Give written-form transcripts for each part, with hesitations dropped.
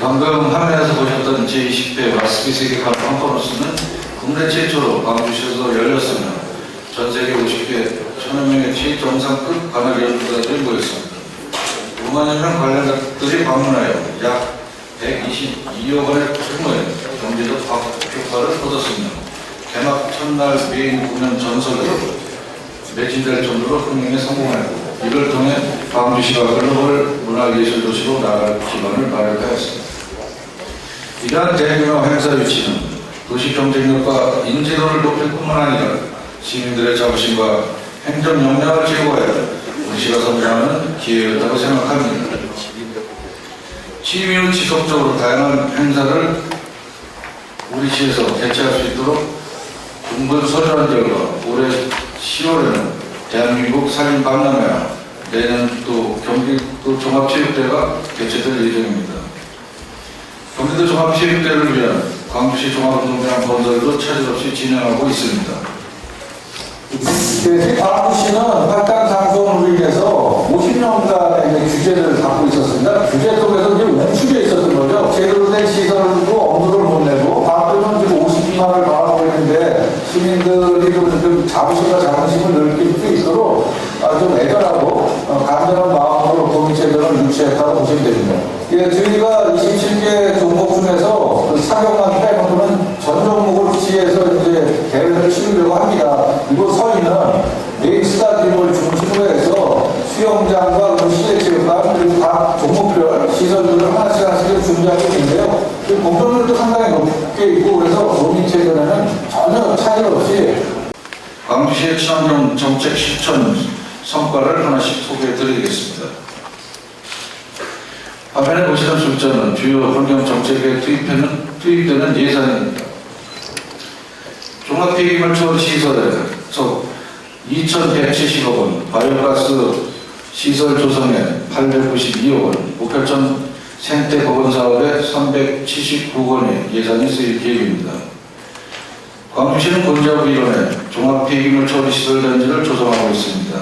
방금 화면에서 보셨던 제20회 와스비 세계관 컨퍼런스는 국내 최초로 광주시에서 열렸으며 전 세계 50개 1000여 명의 최정상급 관악 연구자들이 모였습니다. 5만여 명 관람객들이 방문하여 약 122억 원의 규모의 경제적 효과를 얻었으며 개막 첫날 메인 공연 전설로 매진될 정도로 흥행에 성공하였고 이를 통해 광주시가 글로벌 문화예술도시로 나아갈 기반을 마련하였습니다. 이러한 대규모 행사 유치는 도시 경쟁력과 인지도를 높일 뿐만 아니라 시민들의 자부심과 행정 역량을 제고하여 우리시가 성장하는 기회였다고 생각합니다. 취임 이후 지속적으로 다양한 행사를 우리시에서 개최할 수 있도록 중분 서류한 결과 올해 10월에는 대한민국 살인 박람회와 내년 또 경기도 종합체육대회가 개최될 예정입니다. 경기도 종합체육대회를 위한 광주시 종합운동장 건설도 차질 없이 진행하고 있습니다. 광주시는 활당 장소를 위해서 50년간의 규제를 갖고 있었습니다. 규제 속에서 이제 멈추게 있었던 거죠. 제대로 된 시설도 엄두를 못 내고 광주는 지금 52만을 바라보고 있는데 시민들이 좀 자부심과 자긍심을 느낄 수 있도록 좀 애절하고 간절한 마음으로 도민체제를 유치했다고 보시면 됩니다. 저희가 27개 종목 중에서 그 사격만 빼놓고는 전 종목을 시에서 이제 대회를 치르려고 합니다. 그리고 서희는 메인 스타디움을 중심으로 해서 수영장과 실내체육관 그리고 각 종목별 시설들을 하나씩 준비하고 있는데요. 공정률도 상당히 높게 있고 그래서 도민체제는 전혀 차질 없이 광주시의 친환경 정책 실천 성과를 하나씩 소개해 드리겠습니다. 화면에 보시는 숫자는 주요 환경 정책에 투입되는 예산입니다. 종합폐기물 처리 시설에서 2,170억 원, 바이오가스 시설 조성에 892억 원, 목표천 생태 보건 사업에 379억 원의 예산이 쓰일 계획입니다. 광주시는 본지하고 일원에 종합폐기물 처리 시설 단지를 조성하고 있습니다.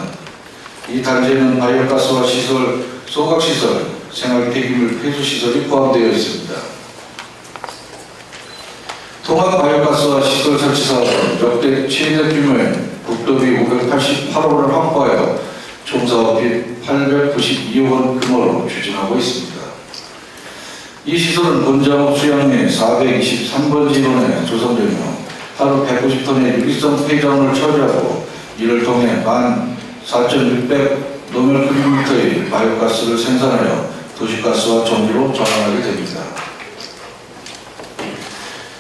이 단지에는 바이오가스와 시설, 소각시설, 생활폐기물 폐수시설이 포함되어 있습니다. 통합 바이오가스와 시설 설치 사업은 역대 최대 규모의 국도비 588억원을 확보하여 총 사업비 892억 원 규모로 추진하고 있습니다. 이 시설은 본장업 수양리 423번지 인원에 조성되며 하루 190톤의 유기성 폐기물을 처리하고 이를 통해 14,600 노멀큐비미터의 바이오가스를 생산하여 도시가스와 전기로 전환하게 됩니다.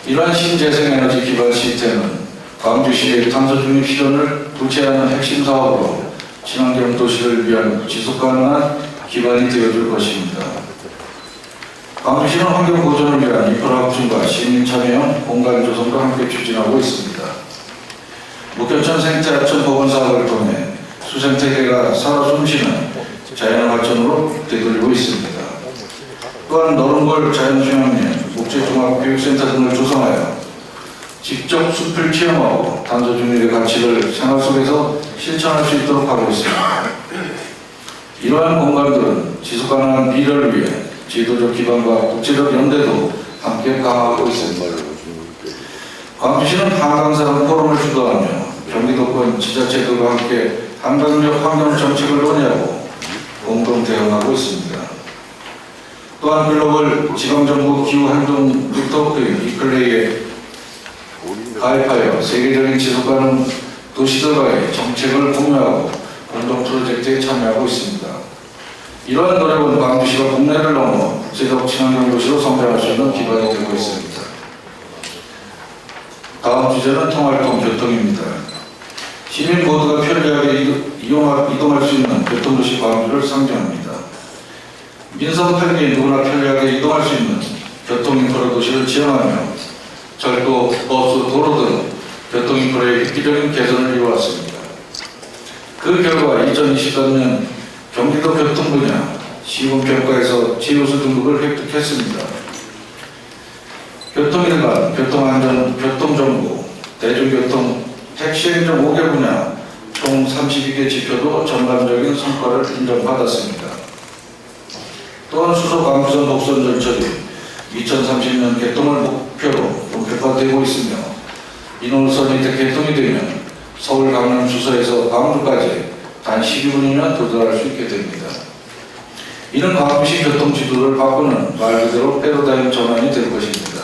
이러한 신재생에너지 기반 시스템은 광주시의 탄소 중립 실현을 부채하는 핵심 사업으로 친환경 도시를 위한 지속가능한 기반이 되어줄 것입니다. 광주시는 환경 보존을 위한 인프라 확충과 시민 참여형 공간 조성도 함께 추진하고 있습니다. 목표천 생태하천 보건 사업을 통해 수생태계가 살아 숨쉬는 자연활천으로 되돌리고 있습니다. 또한 너른골 자연수영리, 목재종합교육센터 등을 조성하여 직접 숲을 체험하고 탄소 중립의 가치를 생활 속에서 실천할 수 있도록 하고 있습니다. 이러한 공간들은 지속가능한 미래를 위해 제도적 기반과 국제적 연대도 함께 강화하고 있습니다. 광주시는 한강사람 포럼을 주도하며 경기도권 지자체들과 함께 한강역 환경정책을 논의하고 공동 대응하고 있습니다. 또한 글로벌 지방정부 기후행동 네트워크 이클레이에 가입하여 세계적인 지속가능 도시들과의 정책을 공유하고 공동 프로젝트에 참여하고 있습니다. 이러한 노력은 광주시가 국내를 넘어 국제적 친환경 도시로 성장할 수 있는 기반이 되고 있습니다. 다음 주제는 통활동 교통입니다. 시민 모두가 편리하게 이동할 수 있는 교통도시 광주를 상징합니다. 민선 8개 누구나 편리하게 이동할 수 있는 교통인프라 도시를 지향하며 철도, 버스, 도로 등 교통인프라의 획기적인 개선을 이루었습니다. 그 결과 2023년 경기도 교통 분야 시군평가에서 최우수 등급을 획득했습니다. 교통일반, 교통안전, 교통정보, 대중교통, 택시행정 5개 분야 총 32개 지표도 전반적인 성과를 인정받았습니다. 또한 수소 광주선 독선 전철이 2030년 개통을 목표로 본격화되고 있으며 이 노선이 개통이 되면 서울 강남 수서에서 광주까지 단 12분이면 도달할 수 있게 됩니다. 이는 광주시 교통지도를 바꾸는 말 그대로 패러다임 전환이 될 것입니다.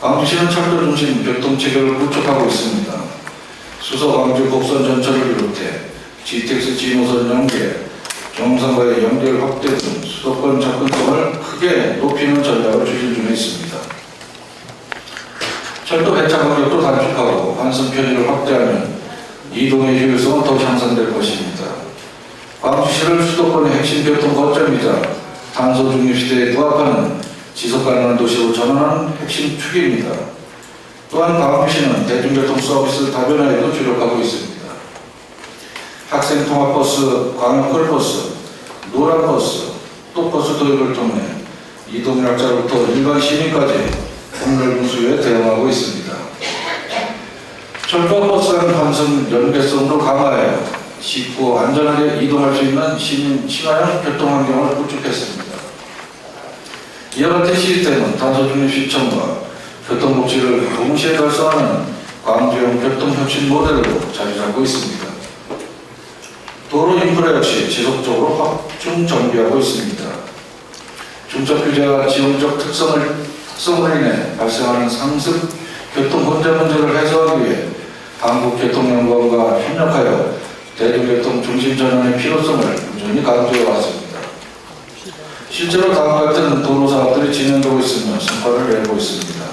광주시는 철도 중심 교통체계를 구축하고 있습니다. 수서 광주 곡선 전철을 비롯해 GTX G노선 연계, 경상과의 연결 확대 등 수도권 접근성을 크게 높이는 전략을 추진 중에 있습니다. 철도 배차 간격도 단축하고 환승 편의를 확대하면 이동의 효율성은 더 향상될 것입니다. 광주시를 수도권의 핵심 교통 거점이자 탄소 중립 시대에 부합하는 지속 가능한 도시로 전환하는 핵심 축입니다. 또한 광주시는 대중교통 서비스 다변화에도 주력하고 있습니다. 학생 통합버스, 광역콜버스, 노란버스, 또버스 도입을 통해 이동약자로부터 일반 시민까지 폭넓은 수요에 대응하고 있습니다. 철도 버스랑 환승 연계성도 강화해 쉽고 안전하게 이동할 수 있는 친화형 교통환경을 구축했습니다. 이와 같은 시스템은 탄소중립 시청과 교통복지를 동시에 달성하는 광주형 교통혁신 모델로 자리 잡고 있습니다. 도로 인프라 역시 지속적으로 확충 정비하고 있습니다. 중적 규제와 지형적 특성으로 인해 발생하는 상습 교통 혼재 문제를 해소하기 위해 한국교통연구원과 협력하여 대중교통 중심 전환의 필요성을 꾸준히 강조해 왔습니다. 실제로 다음과 같은 도로 사업들이 진행되고 있으며 성과를 내고 있습니다.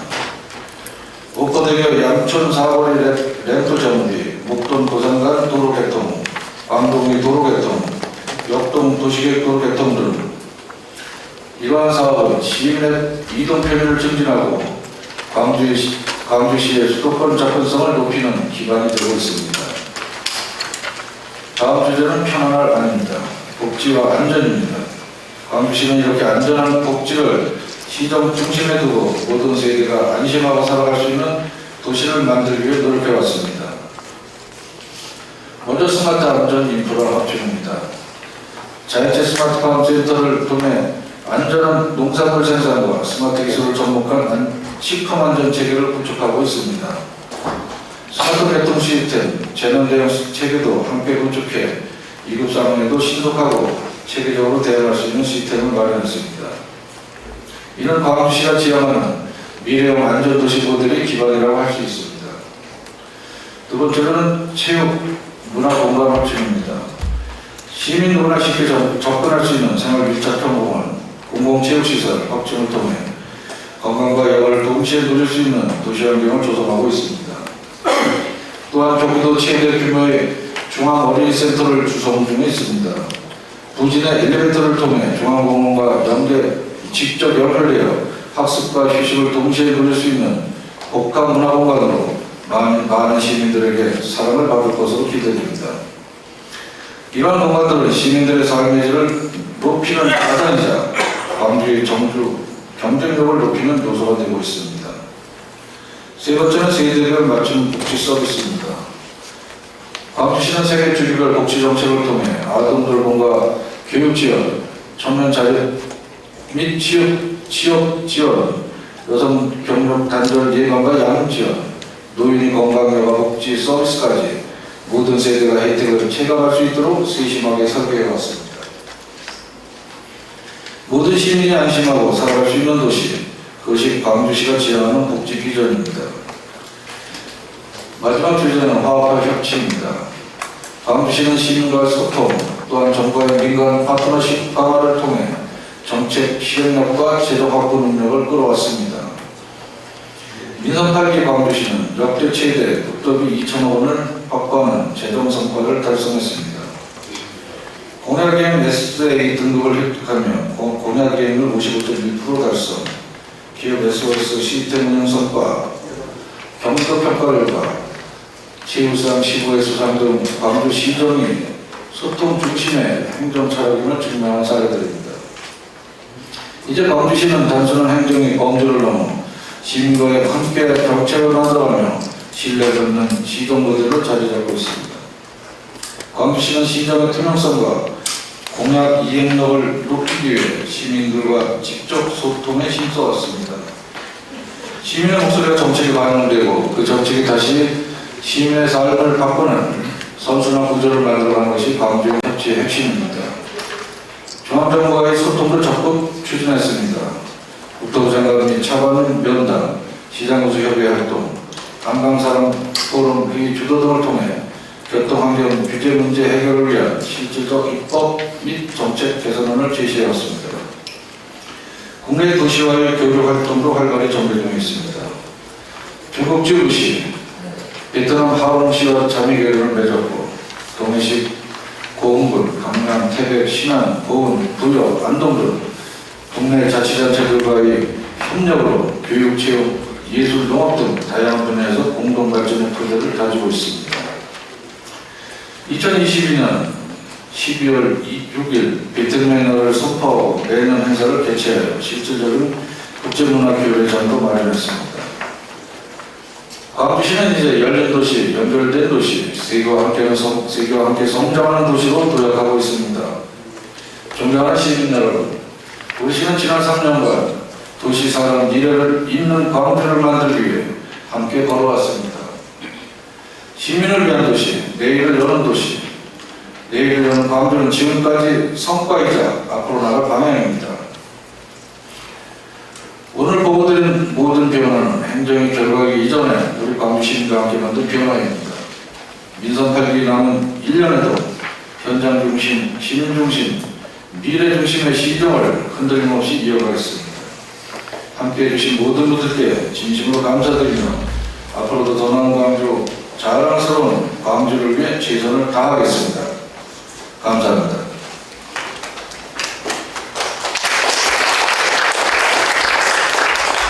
옥거대교 양촌 사거리 램프 정비, 목동 도산간 도로 개통, 광동리 도로 개통, 역동 도시계획 도로 개통 등 이러한 사업은 시민의 이동 편의를 증진하고 광주시의 수도권 접근성을 높이는 기반이 되고 있습니다. 다음 주제는 편안할 아닙니다. 복지와 안전입니다. 광주시는 이렇게 안전한 복지를 시정 중심에 두고 모든 세대가 안심하고 살아갈 수 있는 도시를 만들기 위해 노력해왔습니다. 먼저 스마트 안전 인프라 확충입니다. 자연체 스마트팜 센터를 통해 안전한 농산물 생산과 스마트 기술을 접목한 식품 안전 체계를 구축하고 있습니다. 스마트 교통 시스템, 재난 대응 체계도 함께 구축해 위급 상황에도 신속하고 체계적으로 대응할 수 있는 시스템을 마련했습니다. 이는 광주시가 지향하는 미래형 안전도시 모델의 기반이라고 할 수 있습니다. 두 번째로는 체육, 문화 공간 확충입니다. 시민 누구나 쉽게 접근할 수 있는 생활 밀착형 공공체육시설 확충을 통해 건강과 여가를 동시에 누릴 수 있는 도시 환경을 조성하고 있습니다. 또한 경기도 최대 규모의 중앙 어린이센터를 구성 중에 있습니다. 부진의 엘리베이터를 통해 중앙공원과 직접 연결되어 학습과 휴식을 동시에 누릴 수 있는 복합 문화공간으로 많은 시민들에게 사랑을 받을 것으로 기대됩니다. 이러한 공간들은 시민들의 삶의 질을 높이는 자산이자 광주의 경쟁력을 높이는 요소가 되고 있습니다. 세 번째는 세대별 맞춤 복지 서비스입니다. 광주시는 세계 주기별 복지 정책을 통해 아동 돌봄과 교육 지원, 청년 자립 및 취업 지원, 여성 경력 단절 예방과 양육 지원, 노인의 건강 여가 복지 서비스까지 모든 세대가 혜택을 체감할 수 있도록 세심하게 설계해 왔습니다. 모든 시민이 안심하고 살아갈 수 있는 도시, 그것이 광주시가 지향하는 복지 비전입니다. 마지막 주제는 화합과 협치입니다. 광주시는 시민과의 소통, 또한 정부의 민간 파트너십 강화를 통해 정책 실행력과 제도 확보 능력을 끌어왔습니다. 민선 8기 광주시는 역대 최대 국토비 2천억 원을 확보하는 재정 성과를 달성했습니다. 공약계획 SA 등급을 획득하며 공약계획률 55.1% 달성, 기업 SOS 시스템 운영 성과, 경급 평가 결과, 최우수상 시부의 수상 등 광주시정이 소통 중심의 행정 차력임을 증명한 사례들입니다. 이제 광주시는 단순한 행정의 범주를 넘어 시민과의 함께 정책을 만들어가며 신뢰받는 시정 모델로 자리 잡고 있습니다. 광주시는 시정의 투명성과 공약 이행력을 높이기 위해 시민들과 직접 소통에 힘써왔습니다. 시민의 목소리가 정책에 반영되고 그 정책이 다시 시민의 삶을 바꾸는 선순환 구조를 만들어가는 것이 광주의 협치의 핵심입니다. 중앙정부와의 소통도 적극 추진했습니다. 국토부 장관 및 차관 면담, 시장구조협의 활동, 관광사람 포럼 회의 주도 등을 통해 교통환경 규제 문제 해결을 위한 실질적 입법 및 정책 개선안을 제시해왔습니다. 국내 도시와의 교류 활동도 활발히 전개 중에 있습니다. 중국지 의시, 베트남 하원시와 자미계획을 맺었고 동해식, 고흥군, 강남, 태백, 신안, 보은, 부여, 안동 등 동네 자치단체들과의 협력으로 교육, 체육, 예술, 농업 등 다양한 분야에서 공동발전의 토대를 가지고 있습니다. 2022년 12월 6일 베트남의 날을 선포하고 매년 행사를 개최하여 실질적인 국제문화교류의 장도 마련했습니다. 광주시는 이제 열린 도시, 연결된 도시, 세계와 함께 성장하는 도시로 도약하고 있습니다. 존경하는 시민 여러분, 우리 시는 지난 3년간 도시 사람 미래를 잇는 광주를 만들기 위해 함께 걸어왔습니다. 시민을 위한 도시, 내일을 여는 도시, 내일을 여는 광주는 지금까지 성과이자 앞으로 나갈 방향입니다. 오늘 보고드린 모든 변화는 행정의 결과이기 이전에 우리 광주 시민과 함께 만든 변화입니다. 민선 8기 남은 1년에도 현장 중심, 시민 중심, 미래 중심의 시정을 흔들림 없이 이어가겠습니다. 함께해 주신 모든 분들께 진심으로 감사드리며 앞으로도 더 나은 광주, 자랑스러운 광주를 위해 최선을 다하겠습니다. 감사합니다.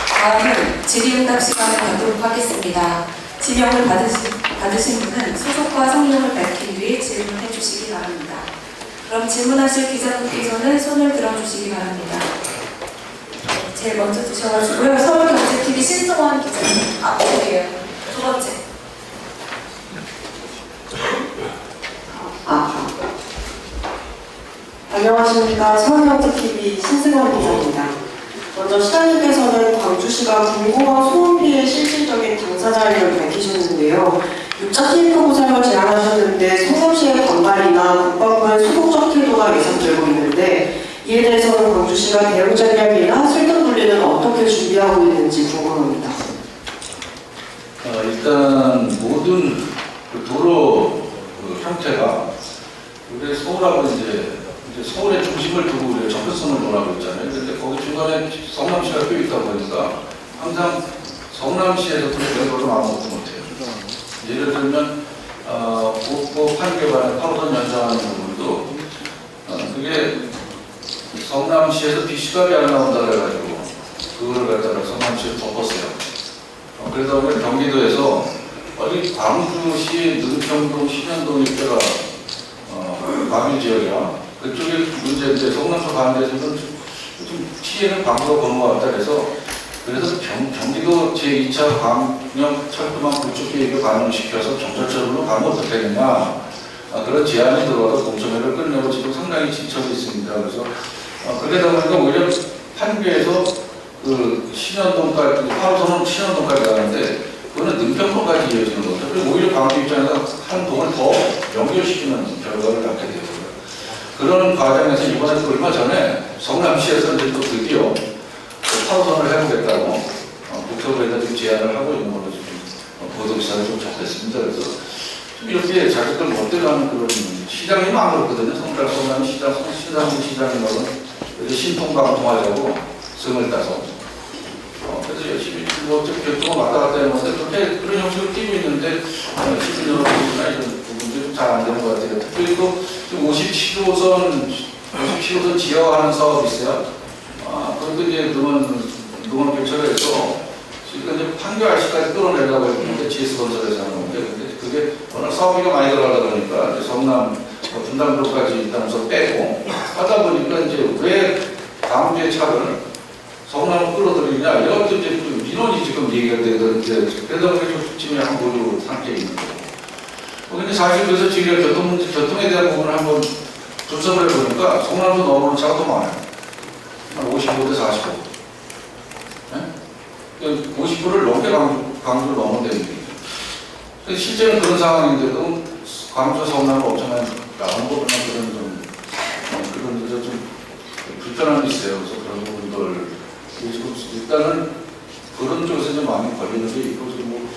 다음은 질의응답 시간을 갖도록 하겠습니다. 지명을 받으신 분은 소속과 성명을 밝히기 위해 질문해 주시기 바랍니다. 그럼 질문하실 기자분께서는 손을 들어주시기 바랍니다. 제일 먼저 주셔가지고요. 서울경제TV 신성원 기자님 앞쪽이에요. 두 번째. 안녕하십니까. 서울경제TV 신승원 기자입니다. 먼저 시장님께서는 광주시가 공공화 소음 피해 실질적인 당사자임을 밝히셨는데요. 6차 TF 보상을 제안하셨는데 성남시의 반발이나 국방부의 소극적 태도가 예상되고 있는데 이에 대해서는 광주시가 대응 전략이나 설득 논리는 어떻게 준비하고 있는지 궁금합니다. 일단 모든 도로 형태가 우리 서울하고 이제 서울의 중심을 두고 우리가 접근성을 논하고 있잖아요. 그런데 거기 중간에 성남시가 껴 있다 보니까 항상 성남시에서 그런 걸 아무것도 못해요. 예를 들면 국보 판교반의 8호선 연장하는 부분도 그게 성남시에서 비시값이 안 나온다 그래가지고 그거를 갖다가 성남시에 덮었어요. 그러다 보면 경기도에서 어디 광주시 능평동, 신현동 일대가 과밀 지역이야. 그쪽에 문제인데 성남시 가는 데서는 좀 피해는 광주가 보는 것 같다 그래서 경기도 제2차 광역 철도망 그쪽 계획을 반영시켜서 정철철로 가면 어떻게 되느냐 그런 제안이 들어와서 공청회를 끝내고 지금 상당히 지쳐져 있습니다. 그래서 그러다 보니까 오히려 판교에서 그 신현동까지 8호선은 신현동까지 가는데 그거는 능평동까지 이어지는 거죠. 그리고 오히려 광주 입장에서 한 동을 더 연결시키는 결과를 낳게 되고요. 그런 과정에서 이번에 얼마 전에 성남시에서 이제 또 드디어 8호선을 해보겠다고 국토부에다 지금 제안을 하고 있는 걸로 지금 보도기사를 좀 접했습니다. 그래서 좀 이렇게 자기들 멋대로 하는 그런 시장이 안 그렇거든요. 성남 시장, 시장이 먹은 신통방통하려고 승을 따서 그래서 열심히 교통을 왔다 갔다 하는 건데 그런 형식으로 뛰고 있는데 시민여러분이나 이런 부분들이 잘 안 되는 것 같아요. 특별히 또 57호선 지하화하는 사업이 있어요. 그것도 이제 농원 교차로에서 지금 이제 판교 RC까지 끌어내려고 했는데 GS건설에서 하는 건데 근데 그게 워낙 사업비가 많이 들어가다 보니까 이제 성남 분당도까지 일단서 빼고 하다 보니까 이제 왜 다음 주에 차를 성남을 끌어들이냐 이런 것도 이제 민원이 지금 얘기가 되는데 그래서 지금 약간 보류 상태에 있는 거고. 근데 사실 그래서 지금 교통에 대한 부분을 한번 분석을 해보니까 성남도 넘어오는 차가 더 많아요. 한 55대 45. 네? 50%를 넘게 광주를 넘어대는 실제는 그런 상황인데도 광주 성남은 엄청난 나온 거구나 그런 좀 불편함이 있어요. 그래서 그런 부분들 지금 일단은 그런 쪽에서 좀 많이 걸리는 게 있고 뭐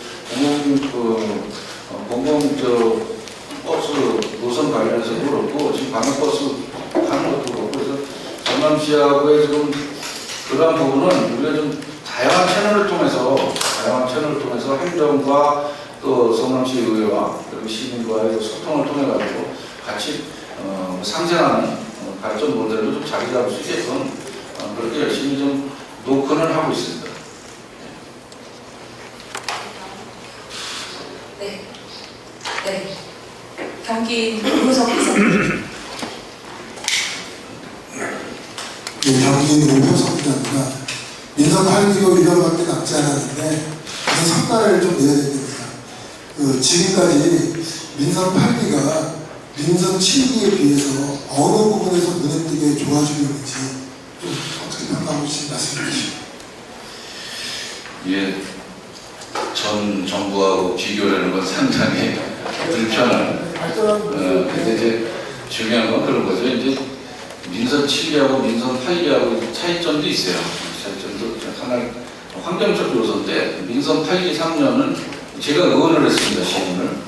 공공 버스 노선 관련해서도 그렇고 지금 방역버스 하는 것도 그렇고 그래서 성남시하고의 지금 그러한 부분은 우리가 좀 다양한 채널을 통해서 행정과 또 성남시 의회와 그리고 시민과의 소통을 통해 가지고 같이 상생하는 발전 모델을 좀 자리 잡을 수 있게끔 그렇게 열심히 좀 노력을 하고 있습니다. 네. 경기 노무석 기자님. 네, 경기 노무석 기자입니다. 민선 8개월 1년밖에 남지 않았는데 그래서 성과를 좀 내야 됩니다. 지금까지 민선 8기가 민선 7기에 비해서 어느 부분에서 눈에 띄게 좋아지고 있는지 좀 어떻게 평가하고 계신지 말씀해 주시죠. 예, 전 정부하고 비교하는 건 상당히 불편한. 근데 이제 중요한 건 그런 거죠. 이제 민선 7기하고 민선 8기하고 차이점도 있어요. 차이점도 하나 환경적 요소인데 민선 8기 3년은 제가 의원을 했습니다. 시민을.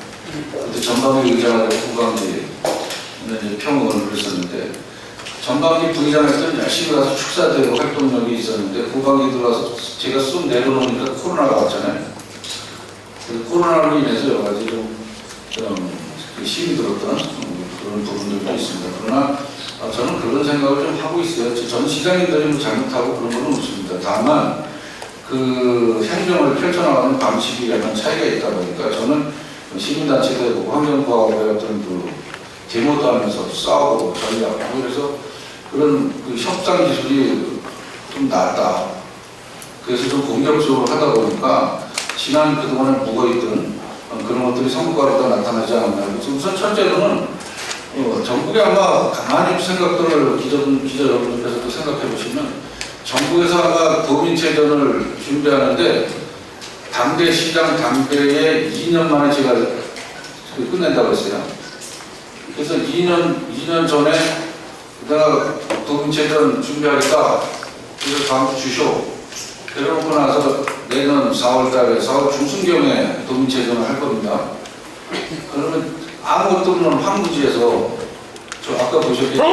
그때 전방위 의장하고 후방위 평의원을 했었는데 전방위 부의장 할 때는 열심히 가서 축사대로 활동력이 있었는데 후방위 들어가서 제가 쑥 내려놓으니까 코로나가 왔잖아요. 그래서 코로나로 인해서 여러 가지 좀 힘이 들었던 그런 부분들도 있습니다. 그러나 저는 그런 생각을 좀 하고 있어요. 전 시장님들이 뭐 잘못하고 그런 건 없습니다. 다만 그 행정을 펼쳐나가는 방식이 약간 차이가 있다 보니까 저는 시민단체도 환경과학의 어떤 그 데모도 하면서 싸우고 전략하고 그래서 그런 그 협상 기술이 좀 낮다. 그래서 좀 공격적으로 하다 보니까 지난 그동안에 묵어있던 그런 것들이 성과로 나타나지 않았나. 우선 첫째로는 정부가 아마 가만히 생각들을 기자 여러분들께서도 생각해 보시면 정부에서 아마 도민체전을 준비하는데 당대 시장 당대에 2년 만에 제가 끝낸다고 했어요. 그래서 2년 전에 내가 도민체전 준비하겠다. 그래서 다음 주 주쇼. 그러고 나서 내년 4월 달에 4월 중순경에 도민체전을 할 겁니다. 그러면 아무것도 없는 황무지에서 저 아까 보셨겠죠?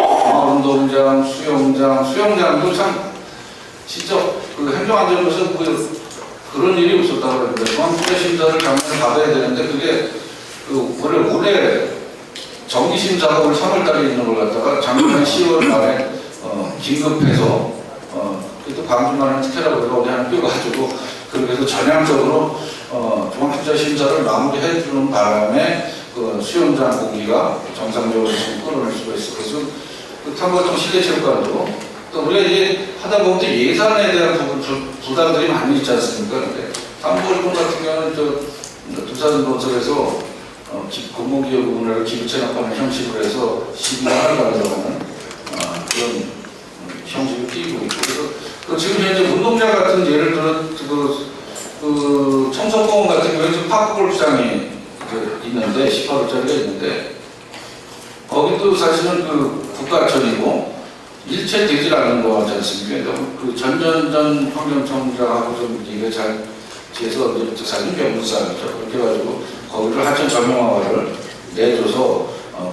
운동장, 수영장도 참 진짜 그 행정안전부에서 그런 일이 없었다고 그러는데 중앙투자 심사를 작년에 받아야 되는데 그게 그 올해 정기심사가 올 3월 달에 있는 걸 갖다가 작년 10월 말에 긴급해서 또 광주만은 특혜라고 내가 어디 하나 끼워가지고 그렇게 해서 전향적으로 중앙투자 심사를 마무리해 주는 바람에 그 수영장 공기가 정상적으로 지금 끌어낼 수가 있어. 그래서 그 탐구활동 실내체육관도 또 우리가 이제 하다 보면 또 예산에 대한 부담들이 많이 있지 않습니까? 근데 탐구활동 같은 경우는 두산건설에서 공공기업 부분을 기부채납하는 형식으로 해서 12만 원을 가져가는 그런 형식을 띄고 있고 그래서 지금 현재 운동장 같은 예를 들어 그 청소공원 같은 경우에 지금 파크골프장이 있는데 18호짜리가 있는데 거기도 사실은 그 국가천이고 일체 되질 않는 거 같지 않습니까? 그 전전전 환경청장하고 좀 얘기가 잘 지어서 사실 변부사죠. 그렇게 해가지고 거기를 하천 전용화를 내줘서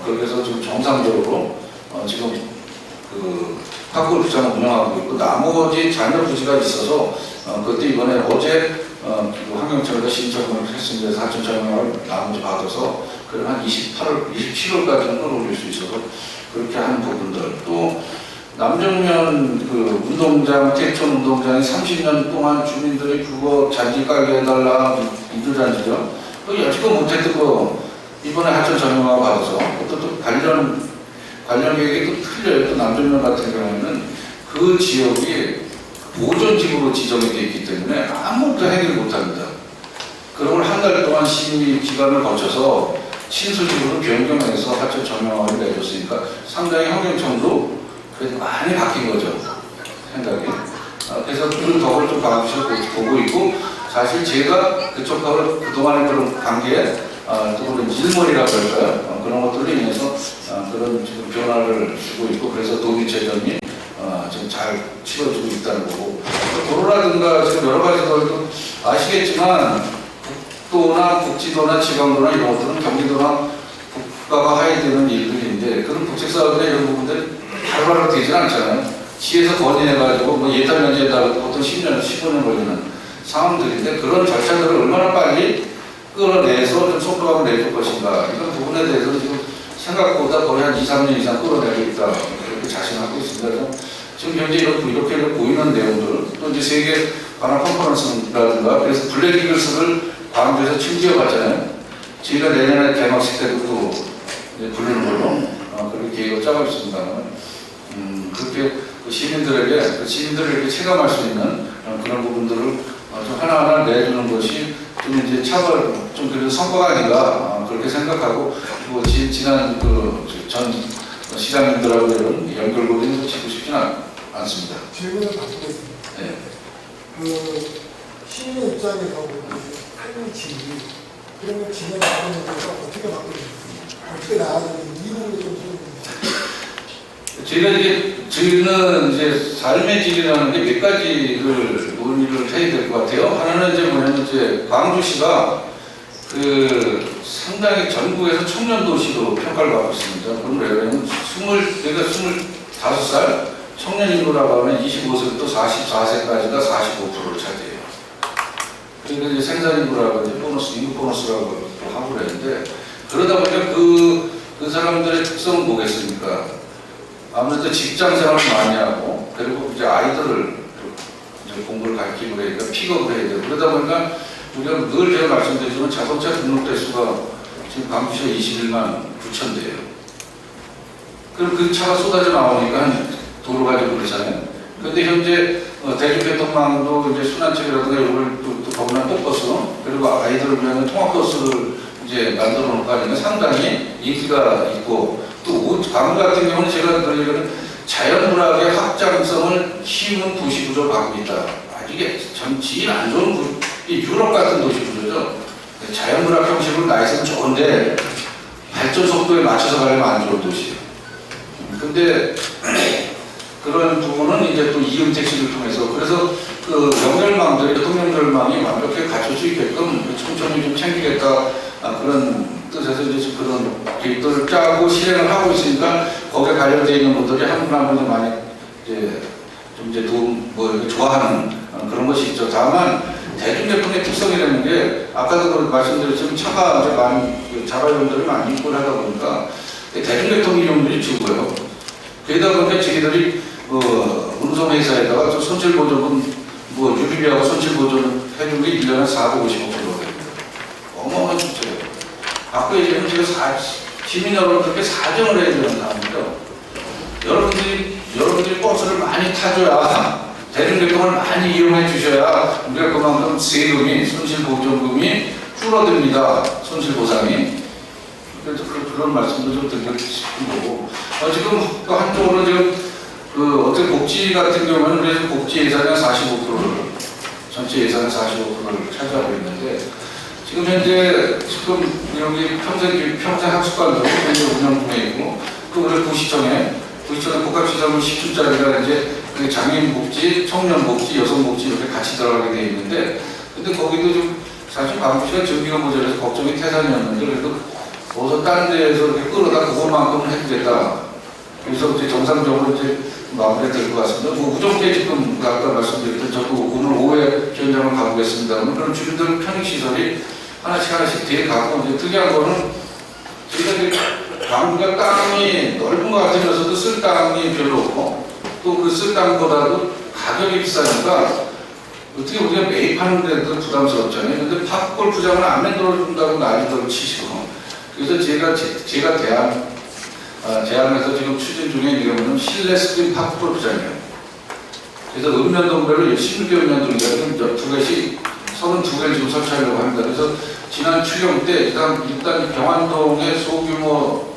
그렇게 해서 지금 정상적으로 지금 그 파크골프장을 운영하고 있고 나머지 잔여 부지가 있어서 그때 이번에 어제 환경청에서 신청을 했습니다. 그래서 하천 전용화를 나머지 받아서 그럼 한 27월까지는 끌어올릴 수 있어서 그렇게 하는 부분들 또 남정면 그 운동장, 태촌 운동장이 30년 동안 주민들이 그거 잔디 깔게 해달라, 이주잔디죠. 그 여지껏 못했던 거 이번에 하천 전용화 받아서 또 관련 계획이 또 틀려요. 또 남정면 같은 경우에는 그 지역이 보존지구로 지정이 되어 있기 때문에 아무것도 해결 못합니다. 그런 걸 한 달 동안 심의 기간을 거쳐서 신수직으로 변경해서 하청 전용화를 내줬으니까 상당히 환경청도 그래도 많이 바뀐 거죠. 생각이. 그래서 그 덕을 좀 광주시가 보고 있고, 사실 제가 그쪽하고 그동안의 그런 관계에 또 그런 일머리라고 할까요? 그런 것들로 인해서 그런 지금 변화를 주고 있고, 그래서 독일체전이 지금 잘 치러지고 있다는 거고, 도로라든가 지금 여러 가지 것도 아시겠지만 국도나 국지도나 지방도나 이런 것들은 경기도나 국가가 해야 되는 일들인데, 그런 국책사업이나 이런 부분들이 바로바로 되질 않잖아요. 시에서 건의해가지고 뭐 예산 면제에다가 보통 10년, 15년 걸리는 상황들인데, 그런 절차들을 얼마나 빨리 끌어내서 좀 속도감을 내줄 것인가, 이런 부분에 대해서 지금 생각보다 거의 한 2, 3년 이상 끌어내겠다, 그렇게 자신하고 있습니다. 그래서 지금 현재 이렇게 보이는 내용들, 또 이제 세계 관광 컨퍼런스라든가, 그래서 블랙 이글스를 광주에서 침지어 봤잖아요. 저희가 내년에 개막식 때도 또 부르는 걸로 그렇게 계획을 짜고 있습니다만, 그렇게 시민들을 이렇게 체감할 수 있는 그런 부분들을 좀 하나하나 내주는 것이 좀 이제 차별, 좀 그래도 성과가 아닌가, 그렇게 생각하고, 그리고 지난 전 시장님들하고 이런 연결고리를 짓고 싶지는 않습니다. 질문을 바꾸겠습니다. 네. 시민의 입장에서 보면 지 그러면 진행하는 것을 어떻게 바꾸겠습니까? 어떻게 나아가는지 이 부분을 좀 저희는 이제 삶의 질이라는 게 몇 가지를 논의를 해야 될 것 같아요. 하나는 이제 뭐냐면 이제 광주시가 상당히 전국에서 청년 도시로 평가를 받고 있습니다. 그럼 왜 그러냐면 25살 청년 인구라고 하면 25세부터 44세까지가 45%를 차지해요. 그러니까 이제 생산 인구라고 이제 보너스, 인구 보너스라고 하고 그랬는데, 그러다 보니까 그 사람들의 특성은 뭐겠습니까? 아무래도 직장 생활을 많이 하고, 그리고 이제 아이들을 이제 공부를 가르치고 그러니까 픽업을 해야 되고, 그러다 보니까 우리가 늘 제가 말씀드리지만 자동차 등록 대수가 지금 광주시가 21만 9천 대예요. 그럼 그 차가 쏟아져 나오니까 도로 가지고 그러잖아요. 그런데 현재 대중교통망도 이제 순환책이라든가 이런 걸 또 더구나 똑버스, 그리고 아이들을 위한 통학버스를 이제 만들어 놓고 하니까 상당히 인기가 있고, 또 광주 같은 경우는 제가 그러기로는 자연문학의 확장성을 키우는 도시 구조를 갖고 있다. 이게 참 질 안 좋은 유럽 같은 도시 구조죠. 자연문학 형식으로 나있으면 좋은데 발전 속도에 맞춰서 가려면 안 좋은 도시예요. 근데 그런 부분은 이제 또 이음택시를 통해서, 그래서 그 연결망들이, 교통연결망이 완벽하게 갖출 수 있게끔 천천히 좀 챙기겠다, 그런 뜻에서 이제 그런 계획들을 짜고 실행을 하고 있으니까, 거기에 관련되어 있는 분들이 한 분 한 분이 많이 이제 도움, 좋아하는 그런 것이 있죠. 다만 대중교통의 특성이라는 게, 아까도 말씀드렸지만 차가 이제 많이, 자가용들이 많이 입고를 하다 보니까 대중교통 이용률이 줄고요. 그러다 보니까 저희들이 운송회사에다가 손실보조금, 유류비하고 손실보조금 해준 게 1년에 450억 정도 됩니다. 어마어마한 숫자예요. 앞으로 이제 시민 여러분들께 사정을 해야 되는 상황이죠. 여러분들이 버스를 많이 타줘야, 대중교통을 많이 이용해 주셔야 우리가 그만큼 세금이, 손실보조금이 줄어듭니다. 손실보상이. 그래서 그런 말씀도 좀 드리고 싶은 거고, 지금 또 한쪽으로 지금 어떻게 복지 같은 경우는 그래서 복지 예산의 45%를, 전체 예산의 45%를 차지하고 있는데, 지금 현재 여기 평생 학습관도 현재 운영 중에 있고, 또 그래서 구시청에 복합시설물 10주짜리가 이제 장애인 복지, 청년 복지, 여성 복지 이렇게 같이 들어가게 돼 있는데, 근데 거기도 좀 사실 광주시가 전기가 모자라서 걱정이 태산이었는데, 그래도 어서 다른 데에서 이렇게 끌어다 그것만큼은 해주겠다. 그래서 이제 정상적으로 이제 마무리가 될 것 같습니다. 우정태 지금 아까 말씀드렸던, 저도 오늘 오후에 현장을 가보겠습니다만, 그런 주민들 편익시설이 하나씩 뒤에 가고, 이제 특이한 거는 저희가 광주가 땅이 넓은 것 같으면서도 쓸 땅이 별로 없고, 또 그 쓸 땅보다도 가격이 비싸니까 어떻게 우리가 매입하는 데도 부담스럽잖아요. 근데 파크골프장은 안 만들어준다고 난리를 치시고, 그래서 제가 대안에서 지금 추진 중에 이러면 실내 스크린 파크골프장이에요. 그래서 읍면동별로 16개 읍면동이라는 두 개씩 32개를 지금 설치하려고 합니다. 그래서 지난 추경 때 일단 경안동에 소규모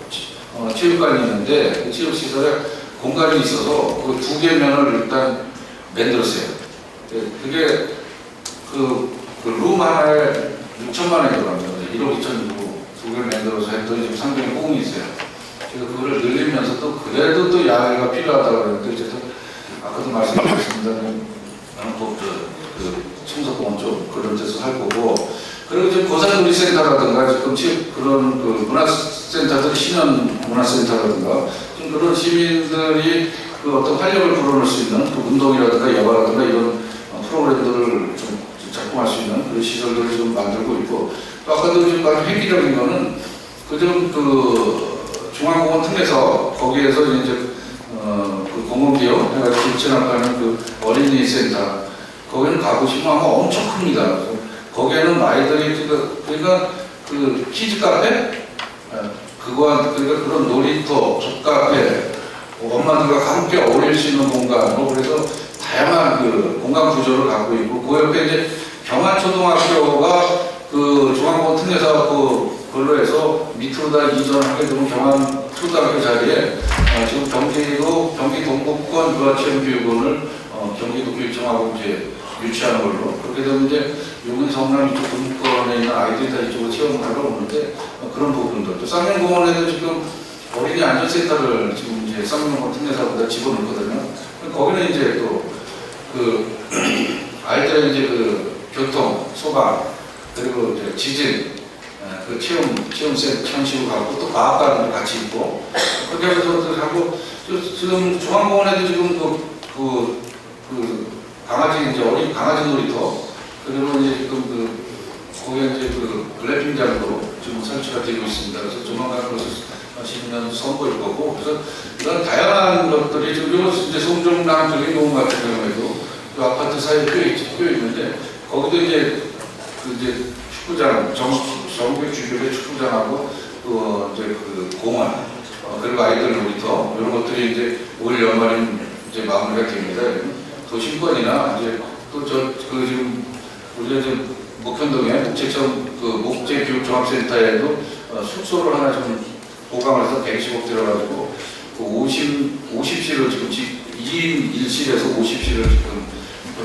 체육관이 있는데 그 체육시설에 공간이 있어서 그 2개 면을 일단 만들었어요. 그게 룸 하나에 6천만 원이 들어갑니다. 1억 2천 주고 2개를 만들어서 했더니 지금 상당히 호응이 있어요. 그래서 그거를 늘리면서 또 그래도 또 야외가 필요하다고 그랬는데 이제 아까도 말씀드렸습니다만 그 청소공원 쪽 그런 데서 할 거고, 그리고 이제 고산놀이센터라든가 지금 그런 그 문화센터들, 신현 문화센터라든가 좀 그런 시민들이 그 어떤 활력을 불어넣을 수 있는 그 운동이라든가 여가라든가 이런 프로그램들을 좀 작동할 수 있는 그런 시설들을 좀 만들고 있고, 또 아까도 좀 아주 획기적인 거는 그좀 그 중앙공원 틈에서 거기에서 이제 그 공공기업 해가지고 지나가는 그 어린이 센터 거기는 가고 싶으면 아마 엄청 큽니다. 거기에는 아이들이 그러니까 그 키즈 카페 그러니까 그런 놀이터, 족카페, 엄마들과 함께 어울릴 수 있는 공간, 그래서 다양한 그 공간 구조를 갖고 있고, 그 옆에 이제 경안초등학교가 그 중앙공원 틈에서 그걸로 해서 밑으로 다 이전하게 되면 경안초등학교 자리에 지금 경기 동북권 유아체험교육원을 경기도 교육청하고 이제 유치하는 걸로, 그렇게 되면 이제 용인 성남 이쪽 동북권에 있는 아이들이 다 이쪽으로 체험을 하러 오는데 그런 부분들, 또 쌍용공원에도 지금 어린이 안전센터를 지금 이제 쌍용공원 틈에서 집어넣거든요. 거기는 이제 또 그 아이들의 이제 그 교통, 소방, 그리고 이제 지진, 그 체험식으로 가고 또 과학관도 같이 있고, 그렇게 해서 하고, 지금 중앙공원에도 지금 그 강아지 이제 어린 강아지 놀이터, 그리고 이제 지금 거기에 이제 그 글램핑장도 지금 설치가 되고 있습니다. 그래서 조만간 그것을 시민은 선보일 거고, 그래서 이런 다양한 것들이 지금 이제 송정남 저기 농 같은 경우에도 그 아파트 사이에 껴 있는데, 거기도 이제 그 이제 축구장, 정규 주변의 축구장하고 또 이제 그 공원, 그리고 아이들 놀이터 이런 것들이 이제 올 연말인 이제 마무리가 됩니다. 도심권이나 이제 또 지금 우리가 이제 목현동에 목재교육종합센터에도 숙소를 하나 좀 보강을 해서 110억 들어가지고 그 50실을 지금 2인 1실에서 50실을 지금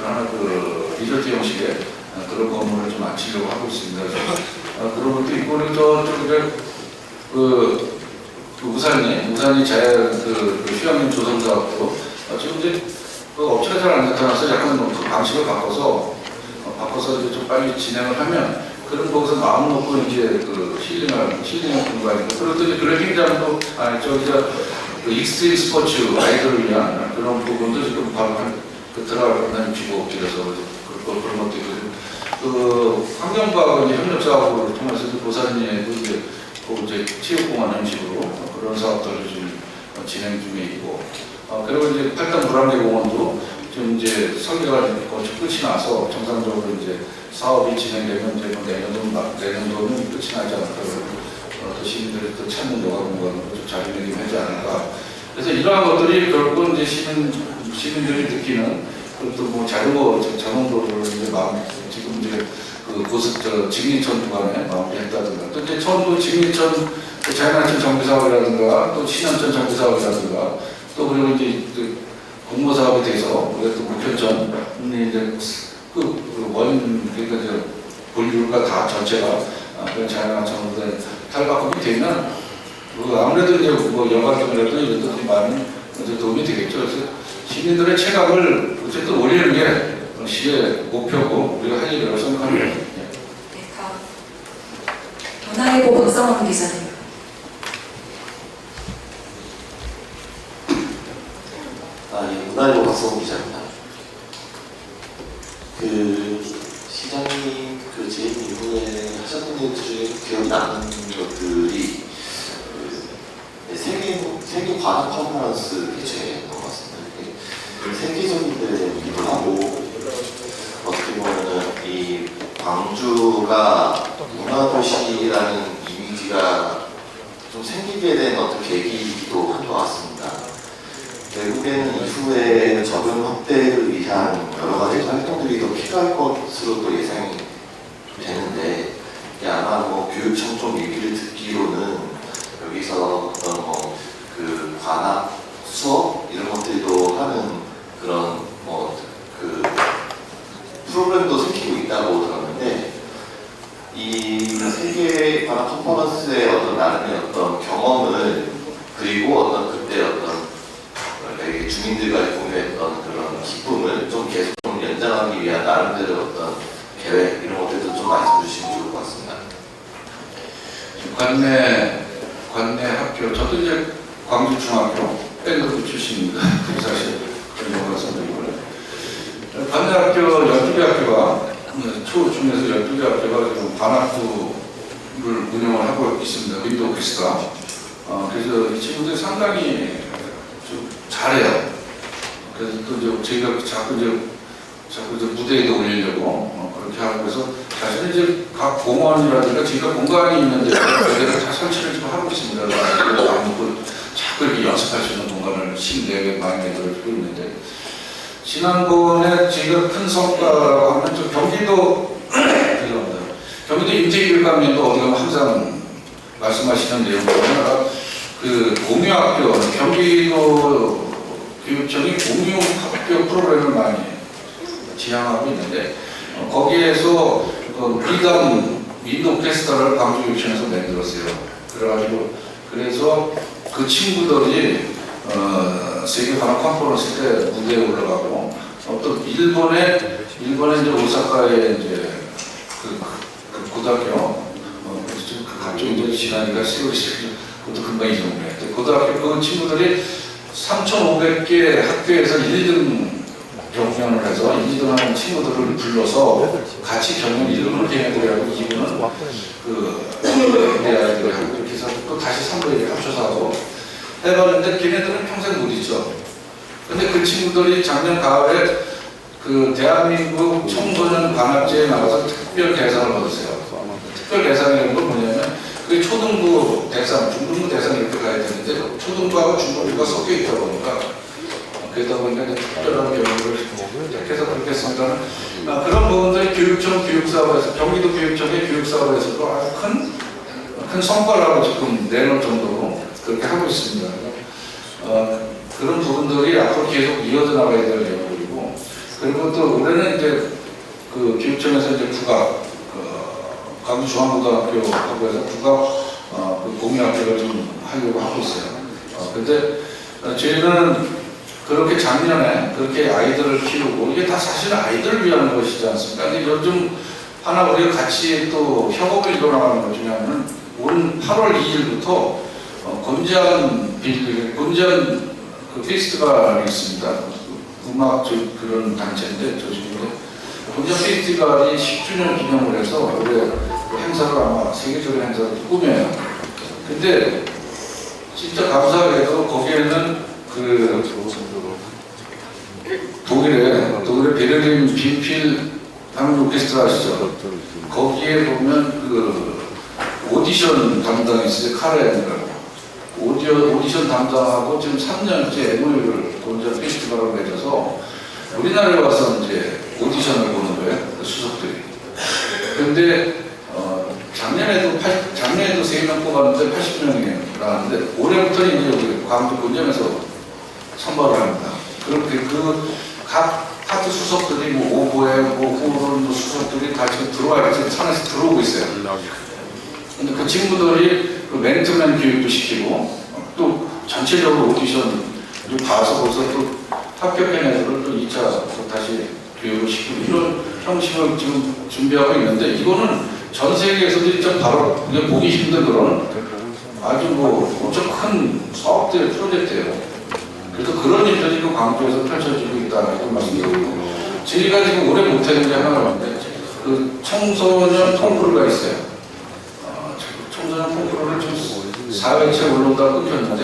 하나 그 리조트 형식의 그런 건물을 좀 앉히려고 하고 있습니다. 그래서 그런 것도 있고, 그리고 저쪽에 우산이 휴양림 조성 사업도 지금 이제 그 업체가 잘 안 나타나서 약간 그 방식을 바꿔서 이제 좀 빨리 진행을 하면, 그런 거기서 마음 놓고 이제 그 힐링할 공간이고, 그리고 또 이제 글램핑장도 그 익스트림 스포츠 아이들을 위한 그런 부분도 지금 바로 들어가는 지구업체에서 그런 것도 있고, 그 환경과학을 이제 협력 사업을 통해서 고산리에도 이제 체육공원 형식으로 그런 사업들을 지금 진행 중에 있고, 그리고 이제 팔당 불안개공원도 지금 이제 설계가 끝이 나서 정상적으로 이제 사업이 진행되면 이제 내년도는 끝이 나지 않을까, 또 시민들이 또 찾는 여가 공간으로 좀 자리매김하지 않을까. 그래서 이러한 것들이 결국은 이제 시민들이 느끼는 또 뭐 자전거 전용도로를 이제 지금 이제 직리천 구간에 마무리했다든가, 또 이제 처음도 직리천 자연환경 정비사업이라든가 또 신현천 정비사업이라든가, 또 그리고 이제 공모사업이 돼서 우리가 또 목현천이 이제 그러니까 이제 본류가 다 전체가 그런 자연환경으로 탈바꿈이 되면 아무래도 이제 뭐 여가점이라도 이런 것들이 많이 도움이 되겠죠. 그래서 시민들의 체감을 어쨌든 올리는 게 시의 목표고 우리가 할 일이라고 생각합니다. 네, 다음 문화일보 박성원 기자님. 문화일보 박성훈 기자입니다. 시장님 재임 이후에 하셨던 일 중에 기억이 나는 것들이 세계 과학 컨퍼런스 개최인 것 같습니다. 세계적인 데이기도 하고, 어떻게 보면은 이 광주가 문화도시라는 이미지가 좀 생기게 된 어떤 계기이기도 한 것 같습니다. 결국에는 이후에 적응 확대를 위한 여러 가지 활동들이 더 필요할 것으로 또 예상이 교육청 쪽 얘기를 듣기로는 여기서 어떤 그 관악 수업 이런 것들도 하는 그런 그 프로그램도 생기고 있다고 들었는데 이 세계 관악 컨퍼런스의 어떤 나름의 어떤 경험을 그리고 어떤 그때 어떤 주민들과 공유했던 그런 기쁨을 좀 계속 좀 연장하기 위한 나름대로 어떤 계획 이런 것들도 좀 말씀 주시면 좋을 것 같습니다. 관내 학교, 저도 이제 광주 중학교 밴드 출신입니다. 사실 그런 거 말씀드리고요. 관내 학교 12개 학교가 초, 중에서 12개 학교가 지금 관악부를 운영을 하고 있습니다. 윈드 오케스트라. 그래서 이 친구들이 상당히 좀 잘해요. 그래서 또 이제 저희가 자꾸 이제 무대에도 올리려고 그렇게 하고 그래서 사실 이제 각 공원이라든가 저희가 공간이 있는데 저희가 다 설치를 좀 하고 있습니다. 아무도 자꾸 이렇게 연습할 수 있는 공간을 실내에 많이 만들어주고 있는데 지난번에 저희가 큰 성과라고 하면 좀 경기도 인재교육감님도 어디 가면 항상 말씀하시는 내용 중에 하나가 그 공유학교, 경기도 교육청이 공유학교 프로그램을 많이 지향하고 있는데 거기에서 윈드 오케스트라를 광주교육청에서 만들었어요. 그래서 그 친구들이 세계 관악 컨퍼런스 때 무대에 올라가고 또 일본에 이제 오사카에 이제 그 고등학교 갑자기 이제 지나니까 세월이 그것도 금방 잊어먹네. 고등학교 그 친구들이 3,500개 학교에서 1등 경연을 해서 1등 하는 친구들을 불러서 같이 경연 1등을 걔네들하고 2등은 내야들이 하고 이렇게 해서 또 다시 3등에 합쳐서 하고 해봤는데 걔네들은 평생 못 잊죠. 근데 그 친구들이 작년 가을에 그 대한민국 청소년 관악제에 나가서 특별 대상을 받았어요. 특별 대상이라는 건 뭐냐면 그게 초등부 대상, 중등부 대상 이렇게 가야 되는데 초등부하고 중등부가 섞여 있다 보니까 그러다 보니까 특별한 경우를 해서 그렇게 했습니다. 그런 부분들이 교육청 교육사업에서 경기도 교육청의 교육사업에서도 아주 큰 성과라고 지금 내놓을 정도로 그렇게 하고 있습니다. 그런 부분들이 앞으로 계속 이어져 나가야 될 내용이고 그리고 또 올해는 이제 그 교육청에서 이제 국악 광주중앙고등학교하고 해서 국악 그 공유학교를 좀 하려고 하고 있어요. 근데 저희는 그렇게 작년에 그렇게 아이들을 키우고 이게 다 사실 아이들을 위한 것이지 않습니까? 근데 요즘 하나 우리가 같이 또 협업을 이뤄나가는 것 중에 하나는 올 8월 2일부터 곤지암 그 페스티벌이 있습니다. 음악 그런 단체인데 조직인데 곤지암 페스티벌이 10주년 기념을 해서 올해 행사를 아마 세계적인 행사를 꾸며요. 근데 진짜 감사하게도 거기에는 그 독일의 베를린 빈필 한국 오케스트라 아시죠? 거기에 보면 그 오디션 담당이 있어요. 카렌이라고. 오디션 담당하고 지금 3년째 MOU를 곤지암 페스티벌을 맺어서 우리나라에 와서 이제 오디션을 보는 거예요. 그 수석들이. 근데 작년에도 3명 뽑았는데 80명이 나왔는데 올해부터는 이제 우리 광주 곤지암에서 선발을 합니다. 그렇게 각 파트 수석들이 오보에 호른 수석들이 다 지금 지금 산에서 들어오고 있어요. 근데 그 친구들이 그 멘토맨 교육도 시키고 또 전체적으로 오디션 봐서 거기서 또 합격한 애들을 또 2차 또 다시 교육을 시키고 이런 형식을 지금 준비하고 있는데 이거는 전 세계에서도 진짜 바로 보기 힘든 그런 아주 엄청 큰 사업들 프로젝트예요. 그래서 그런 일들이 지금 광주에서 펼쳐지고 있다는 말씀드리고 저희가 지금 올해 못하는 게 하나가 있는데 그 청소년 콩쿠르가 있어요. 청소년 콩쿠르를 좀 4회째 올라오다 끊겼는데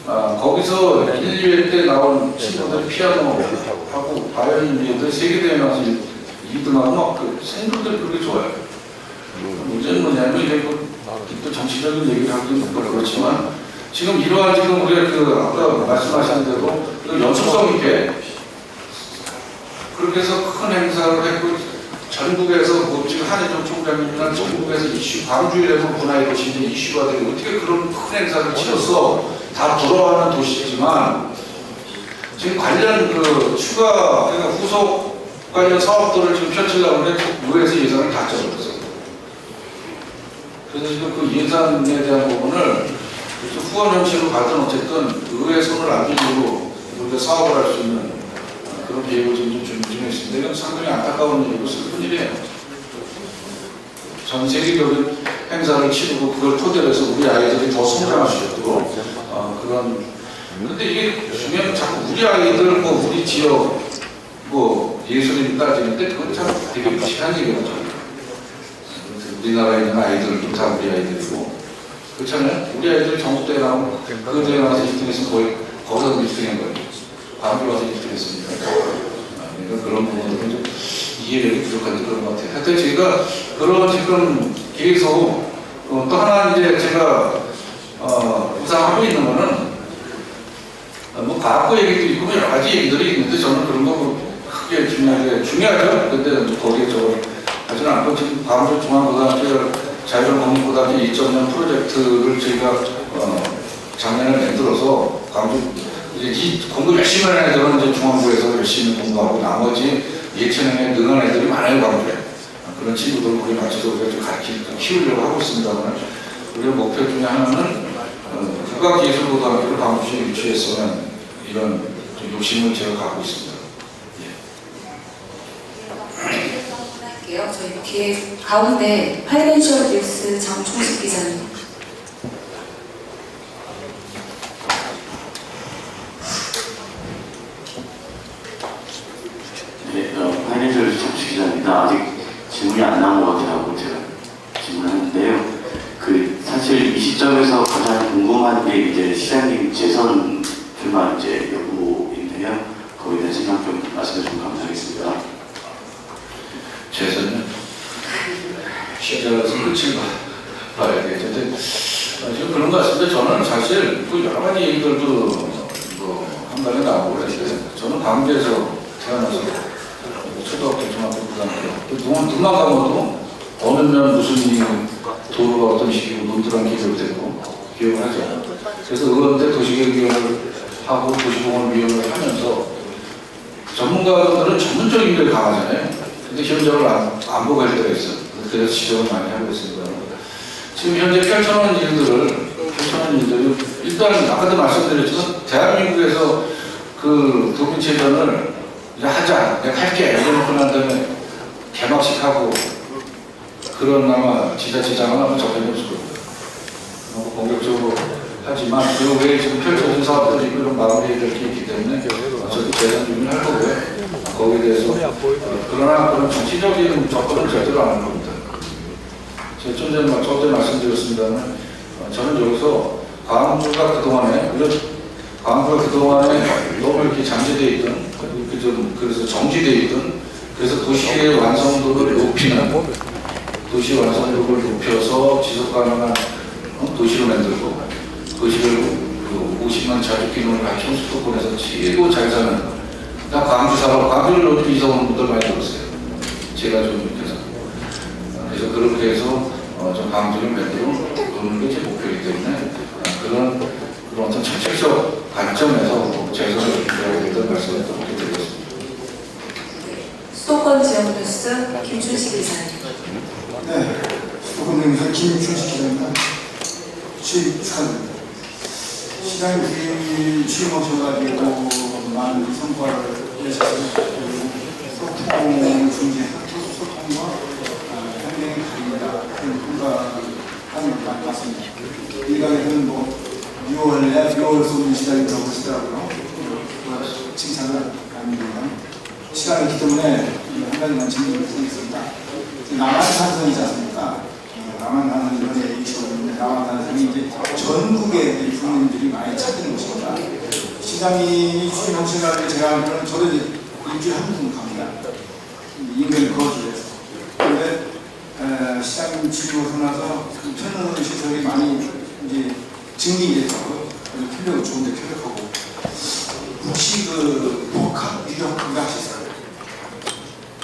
거기서 1, 2회 때 나온 친구들 피아노하고 바이올린들 세계대회 나와서 2등하고 막 생들들이 그렇게 좋아요. 문제는 뭐냐면 이게 또 정치적인 얘기를 하기는 그렇지만 지금 이러한 지금 우리가 아까 말씀하신 대로 연속성 있게 그렇게 해서 큰 행사를 했고 전국에서 뭐 지금 한혜종 총장님이나 전국에서 이슈 광주이라면 문화의 도시인데 이슈가 되고 어떻게 그런 큰 행사를 치러서 다 부러워하는 도시지만 지금 관련 그 추가 그러니까 후속 관련 사업들을 지금 펼치려고 하는데 의회에서 예산을 다 짜버렸어요. 그래서 지금 그 예산에 대한 부분을 후원 형식으로 가든 어쨌든 의회 손을 안 들고 우리가 사업을 할 수 있는 그런 계획을 지금 준비 중에 있습니다. 이건 상당히 안타까운 일이고 슬픈 일이에요. 전 세계적인 행사를 치르고 그걸 토대로 해서 우리 아이들이 더 성장할 수 있도록 그런 근데 이게 중요한 자꾸 우리 아이들 뭐 우리 지역 뭐 예술인 따지는데 그건 참 되게 무식한 얘기거든요. 우리나라에 있는 아이들도 다 우리 아이들이고 그렇잖아요. 우리 아이들이 전국대회 나오고 그 대회 나와서 1등 했으면 거의 거기서 1등인 거예요. 광주 와서 1등 했으니까. 그러니까 그런 부분들은 좀 이해력이 부족한데 그런 것 같아요. 하여튼 제가 그런 지금 계속 또 하나 이제 제가 구상하고 있는 거는 뭐 과학고 얘기도 있고 뭐 여러 가지 얘기들이 있는데 저는 그런 거 크게 중요하죠. 근데 거기에 저걸 하지는 않고 지금 광주 중앙고등학교 자율공인고등학교 2.0 프로젝트를 저희가 작년에 만들어서 광주 이제 이 공부 열심히 하는 애들은 이제 중앙부에서 열심히 공부하고 나머지 예체능에 능한 애들이 많아요 광주에. 그런 친구들 우리 맞춰서 우리가 좀 가르치고 키우려고 하고 있습니다만 우리의 목표 중에 하나는 국가기술고등학교를 광주시에 유치했으면 이런 욕심을 제가 갖고 있습니다. 할게요. 저희 뒤에 가운데 파이낸셜 뉴스 장충식 기자님. 네, 파이낸셜 정치 기자입니다. 아직 질문이 안 나온 것 같아요. 제가 질문하는데요. 사실 이 시점에서 가장 궁금한 게 이제 시장님 재선 출마 이제 여부인데요. 거기에 대한 생각 좀 말씀해 주시면 감사하겠습니다. 재선은 시작해서 끝을 봐야 되죠. 지금 그런 것 같습니다. 저는 사실 그 여러 가지 얘기들도 뭐 한 달에 나오고 그랬는데 저는 광주에서 태어나서 초등학교, 중학교, 고등학교 눈만 감아도 어느 면 무슨 도로가 어떤 식이고 논두랑 기록이 되고 기억을 하죠. 그래서 의원대 도시계획위원을 하고 도시공원위원을 하면서 전문가들은 전문적인 걸 강하잖아요. 근데 현장을 안 보고 할 때가 있어요. 그래서 지적을 많이 하고 있습니다. 지금 현재 펼쳐놓은 일들을 일단 아까도 말씀드렸지만 대한민국에서 그 도민체전을 이제 하자, 내가 할게 이러놓고 난 다음에 개막식 하고 그런 아마 지자체장은 아마 적용이 없을 겁니다. 너무 공격적으로 하지만 그 외에 지금 펼쳐진 사업들이 이런 마무리될 게 있기 때문에 어차피 재선 준비를 할 거고요. 거기에 대해서 그러나 그런 정치적인 접근은 절대로 안 할 겁니다. 제가 좀 전에 말씀드렸습니다만 저는 여기서 광주가 그동안에 너무 이렇게 잠재되어 있던 그래서 정지되어 있던 그래서 도시의 완성도를 높이는 도시 완성도를 높여서 지속 가능한 도시를 만들고 도시를 50만 자주 기능을 갖춘 수도권에서 최고 잘 사는 다 광주 사람, 광주를 요즘 이사 오는 분들 많이 들었어요. 제가 좀 이렇게 해서 그래서 그렇게 해서 좀 광주를 만들어 놓는 게 제 목표이기 때문에 그런 어떤 정책적 관점에서 재선을 준비하겠다는 말씀을 또 드리겠습니다. 수도권 지역 뉴스 김춘식 기자님. 네, 수도권에서 김춘식 기자입니다. 취임 축하드립니다. 시장님 취임하셔가지고 많은 성과를 내셨습니다. 소통 중재, 소통과 현명의 가리다 그런 평가하는 것 같습니다. 일각에서는 뭐 6월 쏘는 시장이라고 하시더라고요. 칭찬을 합니다. 시간이 있기 때문에 한 가지만 질문을 드리겠습니다. 남한산성이지 않습니까? 남한산성 이번에 이슈인데 남한산성이 이제 전국의 국민들이 많이 찾는 곳입니다. 시장님이 취임하셔가지고 제가 알기로는 저도 이제 일주일에 한 번 갑니다. 인근을 거주해서. 그런데 시장님 취임하고 나서 편의 시설이 많이 이제 증빙돼서 필요가 좋은데 필요하고 혹시 그 복합 유력 그가 하셨어요?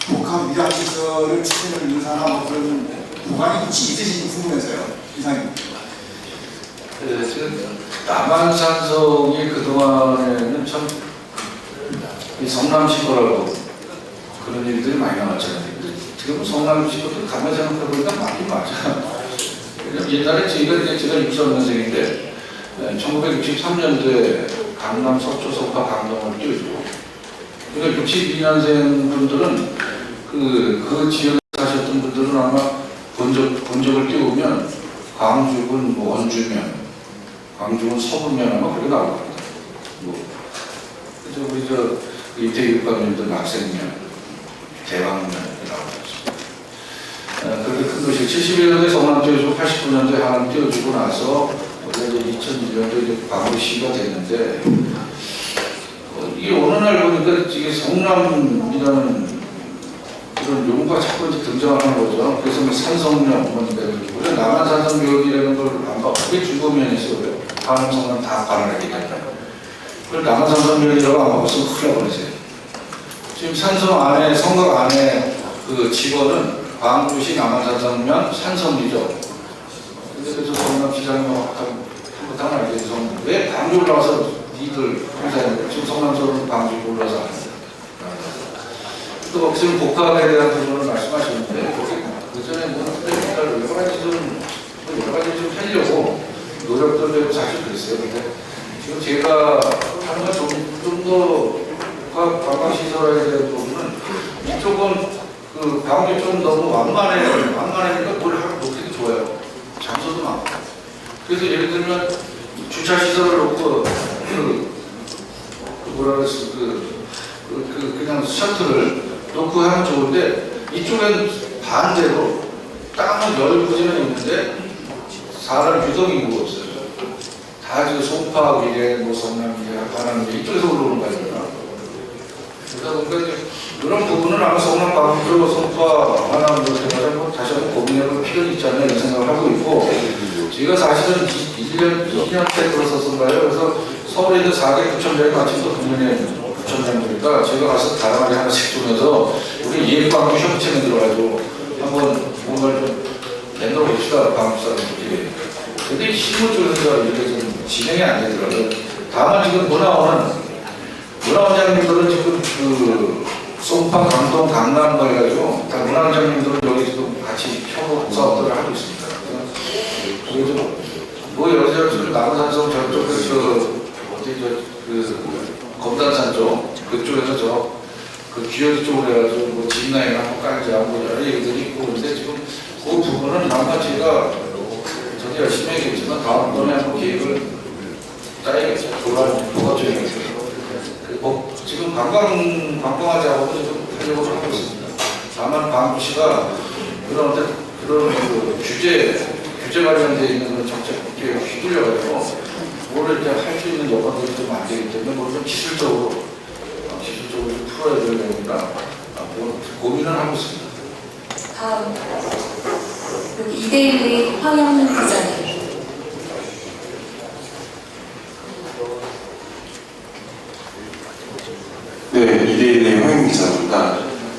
복합 부족한 위약시설을 추진을 인사나 뭐 그런 보관이 혹시 있으신지 궁금해서요. 이상입니다. 지금 남한산성이 그동안에는 참 이 성남시거라고 그런 일들이 많이 나왔잖아요. 지금 성남시거도 가만 생각해보니까 맞긴 맞아요. 옛날에 제가 63년생인데 1963년도에 강남 서초 송파 강동을 띄워주고, 그러니까 62년생 분들은 그 지역에 사셨던 분들은 아마 본적을 띄우면 광주군 뭐 원주면, 광주군 서구면 아마 그렇게 나올 겁니다. 그래서 우리 이태육감님들 낙생면, 대왕면 이렇게 나오고 있습니다. 그렇게 큰 도시 71년도에 성남 띄워주고 89년도에 하남 띄워주고 나서 우리가 이제 2001년도에 이제 광주시가 됐는데, 이게 어느 날 보니까 이게 성남이라는 그런 용어가 자꾸 이제 등장하는 거죠. 그래서 뭐 산성면, 뭐 남한 산성교육이라는 걸 아마 그게 중고면이 있어요. 하남, 성남 다 관할하기 때문에. 그걸 남한 산성면이라고 아마 무슨 큰일 나버리세요. 지금 산성 안에, 성곽 안에 그 직원은 광주시 남한 산성면 산성이죠. 그래서 성남시장님하고 한번 알게 돼서 왜 광주 올라와서 니들 행사했는데 지금 성남서는 광주 올라와서 안 합니다. 또 지금 복합에 대한 부분을 말씀하셨는데 그전에 여러 가지 좀 하려고 노력도 되고 사실 그랬어요. 근데 지금 제가 하는 건 좀 더 관광시설에 대한 부분은 이쪽은 그 광주 좀 너무 완만하니까 뭘 하고 놓기도 좋아요. 장소도 많고. 그래서 예를 들면 주차시설을 놓고 그냥 셔틀을 놓고 하면 좋은데, 이쪽엔 반대로 땅은 열부지는 있는데 사람 유동인구가 없어요. 다 지금 송파 미래, 뭐 성남 미래, 관악 미래 이쪽에서 올라오는 거 아닙니까? 그러다 보니까 이제 그런 부분은 아마 성남, 광주, 송파, 관악 이렇게 다시 한번 고민해볼 필요는 있지 않나 이런 생각을 하고 있고, 제가 사실은 2년 때 들어섰던가요. 그래서 서울에 있는 4개 구청장이 마침 또 금년에 구청장이니까 제가 가서 다양하게 하나씩 주면서 우리 예광주 협치에 들어가지고 한번 뭔가를 좀 만들어 봅시다, 광주 사람들끼리. 근데 실무 쪽에서 이렇게 좀 진행이 안 되더라고요. 다만 지금 문화원장님들은 지금 그 송파, 강동, 강남 가가지고 다 문화원장님들은 여기 지금 같이 협업 사업들을 하고 있습니다. 그래서 뭐 여기서 남산성 저쪽에서 검단산 쪽 그쪽에서 그 귀여지 쪽으로 해가지고 뭐 집라인 한번 깔자 뭐 여러 얘기들이 있고, 그런데 지금 그 부분은 아마 제가 저도 열심히 하겠지만 다음번에 한번 계획을 짜야겠죠. 도와줘야겠어요. 지금 관광하지 않고도 지금 하려고 하고 있습니다. 다만 광주시가 그런 그 규제 관련되어 있는 그런 정책에 휘둘려가지고 뭐를 이제 할 수 있는 여건들이 좀 안 되기 때문에 뭐 좀 기술적으로 좀 풀어야 되니까 고민을 하고 있습니다. 다음 여기 이데일리 황영민 기자님. 네, 이데일리 황영민 기자입니다.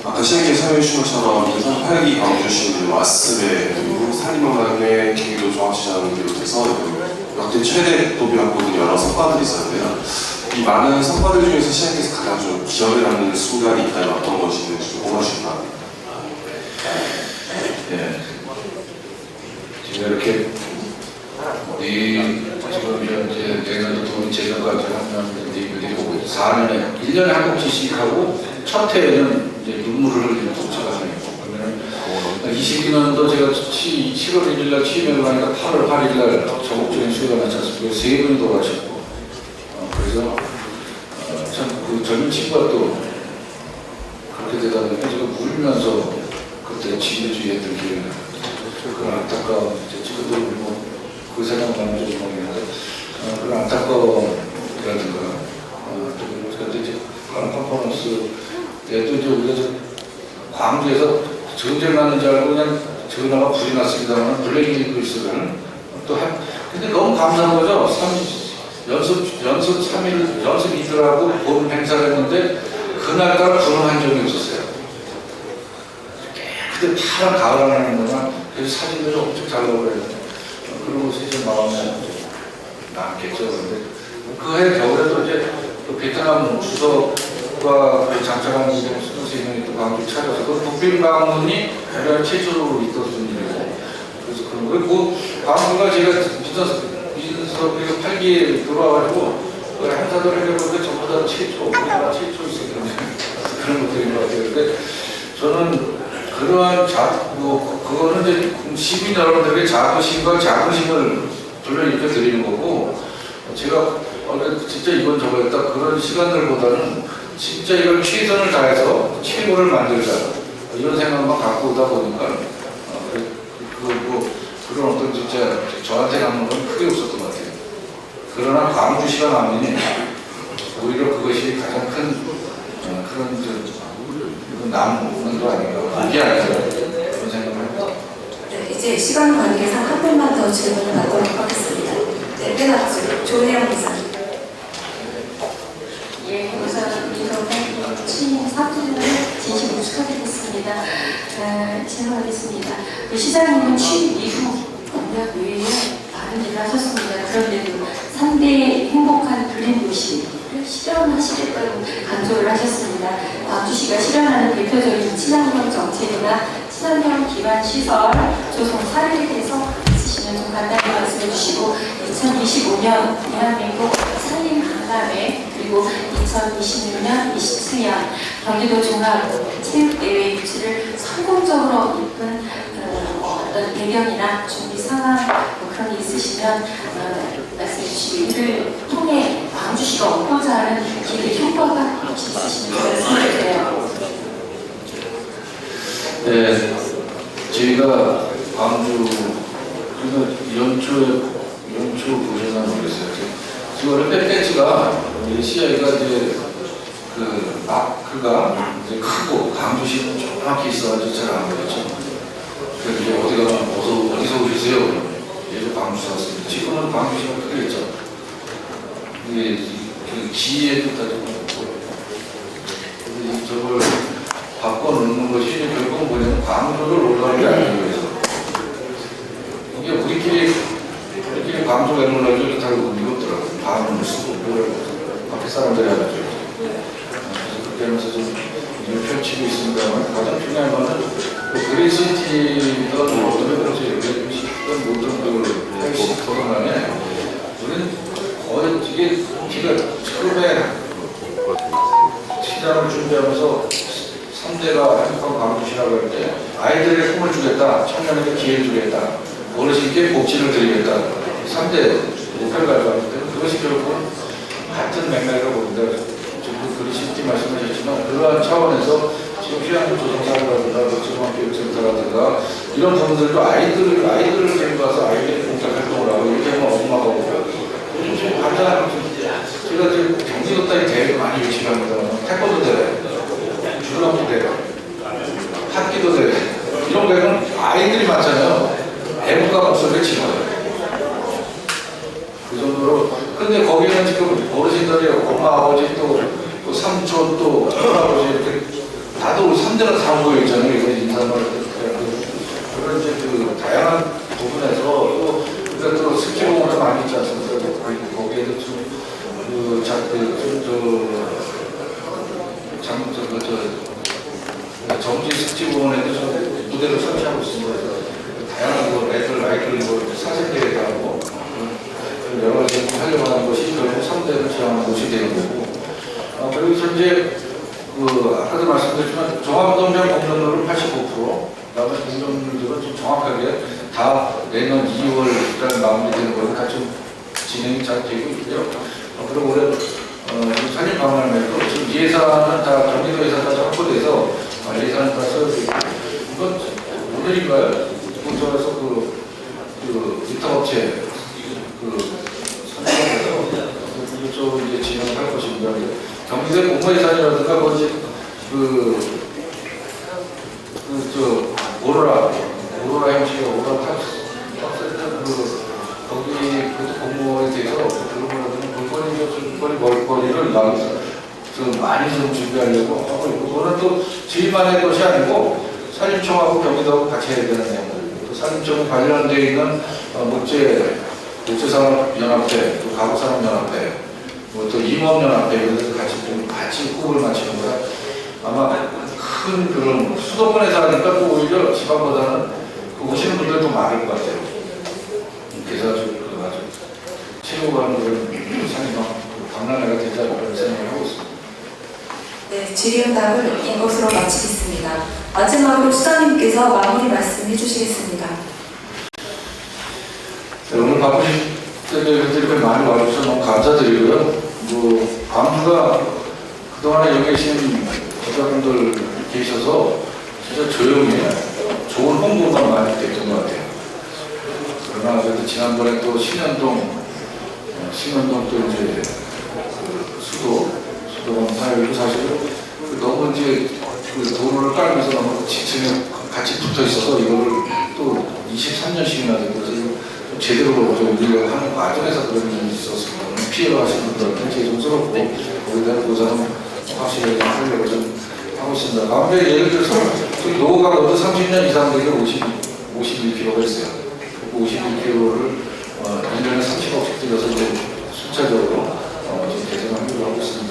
아까 시장님이 설명해 주신 것처럼 8기 광주시 왓스베 그리고 산림원관의 경기도 종합시장을 비롯해서 역대 최대 도비학보는 여러 성과들이 있었는데요. 이 많은 성과들 중에서 시장님께서 가장 좀 기억에 남는 순간이 있다면 어떤 것이 있는지 좀 꼽아주시면. 네. 제가 이렇게 지금 현재 내년도 두 재정까지 하면 이들이 오고 4년에 1년에 한 곡씩 하고 첫 해에는 이제 눈물을 흘리는 독차가 하는 거. 그러면 22년도 제가 7월 1일 날 취임을 가니까 8월 8일 날 전국적인 수요가 나지 않습니까? 3분이 돌아가셨고, 그래서 참 그 젊은 친구가 또 그렇게 되다 보니까 제가 울면서 그때 지휘했던 기억이 나요. 그 안타까운 친구들 그 생각나면 좀 모르겠는데 그런 안타까움이라든가 그런데 이제 그런 컨퍼런스 때도 이제 우리가 광주에서 전쟁 나는 줄 알고 그냥 전화가 불이 났습니다만 블랙이도 있으면 또 근데 너무 감사한 거죠. 연습 3일 연습 이틀하고 본 행사를 했는데 그날따라 불은 한 적이 없었어요. 그때 파란 가을 하는 거나 그래서 사진들이 엄청 잘 나오고요. 그리고 이제 마음에 남겠죠. 근데 그해 겨울에도 이제 그 베트남 주석과 그 장차관 선생님이 또 광주 찾아서 그 북빈 방문이 우리나라 최초로 있었던 일이고 그래서 그런 거. 그 광주가 제가 민석이가 8기에 돌아와가지고 그 행사들 해보니까 전부 다 최초, 우리나라 최초 있었던 그런 것들인 것 같아요. 근데 저는 그러한 그거는 이제 시민 여러분들에게 자부심과 자부심을 불러일으켜 드리는 거고, 제가 진짜 이건 저거였다 그런 시간들보다는 진짜 이걸 최선을 다해서 최고를 만들자 이런 생각만 갖고 오다 보니까 그런 어떤 진짜 저한테 남는 건 크게 없었던 것 같아요. 그러나 광주시가 남으니 오히려 그것이 가장 큰 그런 남는 거 아닌가, 그게 아닌가 그런 생각을 합니다. 네, 이제 시간 관계상 한 분만 더 질문을 받도록 하겠습니다. 네, 빼놨죠. 조혜영 기자님. 예, 우선 민석의 취임 4주년을 진심으로 축하드리겠습니다. 질문하겠습니다. 시장님은 취임 이후 공약 외에 많은 일을 하셨습니다. 그런데도 3대 행복한 그린 도시를 실현하시겠다고 강조를 하셨습니다. 광주시가 실현하는 대표적인 친환경 정책이나 친환경 기반 시설 조성 사례에 대해서 있으시면 좀 간단히 말씀해 주시고, 2025년 대한민국 산림 박람회 그리고 2026년 27년 경기도 종합 체육대회 유치를 성공적으로 이끈 어떤 배경이나 준비 상황 그런 게 있으시면 말씀해 주시고, 이를 통해 광주시가 얻고자 하는 기대 효과가 혹시 있으시면 말씀해 주세요. 네, 저희가 광주 연초 보셨나 모르겠어요. 지금 햇볕가 CI가 이제 그 마크가 이제 크고 광주시 조그맣게 있어가지고 잘 안 보였죠. 그래서 이제 어디서 오셨어요? 예전 광주 왔습니다. 지금은 광주시가 크게 있죠. 이게 그 기회도 따지고 저걸 바꿔놓는 것이 결국은 뭐냐면 광주를 올라가게 하기 위해서. 이게 우리끼리 광주가 놀라죠. 잘 무겁더라고요. 밤을 쓰고 앞에 사람들이 해가지고. 그렇게 하면서 좀 일을 펼치고 있습니다만, 가장 중요한 거는 그린시티가 어떤 그런지 모든 그 택시 도로간에 우리는 거의 이게 제가 처음에 시장을 준비하면서 3대가 행복한 광주시라고 할 때 아이들에게 꿈을 주겠다, 청년에게 기회를 주겠다, 어르신께 복지를 드리겠다, 3대 목표를 가져왔기 때문에 그것이 결국은 같은 맥락이라고 봅니다. 지금 그리시티 말씀하셨지만 그러한 차원에서 지금 휴양림 조성사라든가 지방교육센터라든가 이런 부분들도 아이들을 데리고 가서 아이들이 공작 활동을 하고 이렇게 하면 엄마가 오고 좀 간단한 제가 지금 경기도 따위 대회도 많이 유치합니다. 태권도 대회, 줄넘기 대회, 탁기도 대회 이런 데는 아이들이 많잖아요. 애부가 목소리를 치고요. 그 정도로. 근데 거기는 지금 어르신들이 엄마, 아버지 또 삼촌 또 할아버지 이렇게 다들 우리 3대가 다 모여 있잖아요. 이거 인사말 그런 이제 그 다양한 부분에서 또 우리가 또 스키공원도 많이 있지 않습니까? 거기에도 좀 정지 스키공원에도 좀 무대를 설치하고 있습니다. 다양한 아이들 사생대회도 하고 여러 가지 하려고 하는 것이 결국 3대를 지향하는 것이 되는 거고, 그리고 현재 아까도 말씀드렸지만 종합운동장 공연료를 85%, 나머지 공연료들은 좀 정확하게 다 내년 2월달 마무리되는 거로 다 좀 진행이 잘 되고 있고요. 그리고 올해 산림 박람회도 지금 예산은 다 경기도 예산까지 확보돼서 예산을 다 써야 되고, 이건 오늘인가요? 본서에서 위탁업체 선정해서 이쪽 이제 진행을 할 것입니다. 경기도의 공모예산이라든가 오로라 형식의 오로라 거기 공모에 대해서 그런 거라든가 물건이를 좀 많이 좀 준비하려고 하고 있고, 그거는 또 저희만의 것이 아니고 산림청하고 경기도하고 같이 해야 되는 내용들이고, 또 산림청 관련되어 있는 목재산업연합회, 또 가구산업연합회, 또 임업연합회 이런 데서 같이 호흡을 맞추는 거라 아마 큰 그런 수도권에서 하니까 또 오히려 지방보다는 오시는 분들도 많을 것 같아요. 그래서 아주 최고가는 그런 상임왕 박람회가 되지 않을까 그런 생각을 하고 있습니다. 네, 질의응답을 이것으로 마치겠습니다. 마지막으로 수장님께서 마무리 말씀해 주시겠습니다. 네, 오늘 바쁘실 때 이렇게 많이 와주셔서 너무 감사드리고요. 광주가 그동안에 여기 계신 기자분들 계셔서 진짜 조용히 좋은 홍보가 많이 됐던 것 같아요. 그러나 그래도 지난번에 또 신현동 또 이제 수도원 사회도 사실 너무 이제 도로를 깔면서 너무 지층에 같이 붙어 있어서 이거를 또 23년씩이나 되고 좀 제대로 우리가 하는 과정에서 그런 일이 있어서 피해가 하시는 분들한테 죄송스럽고 거기에 대한 보상은 확실히 하려고 좀 하고 있습니다. 가운데 예를 들어서 노후가로도 30년 이상 되게 51km가 있어요. 51km를 1년에 30억씩 들여서 이제 순차적으로 지금 개선하려고 하고 있습니다.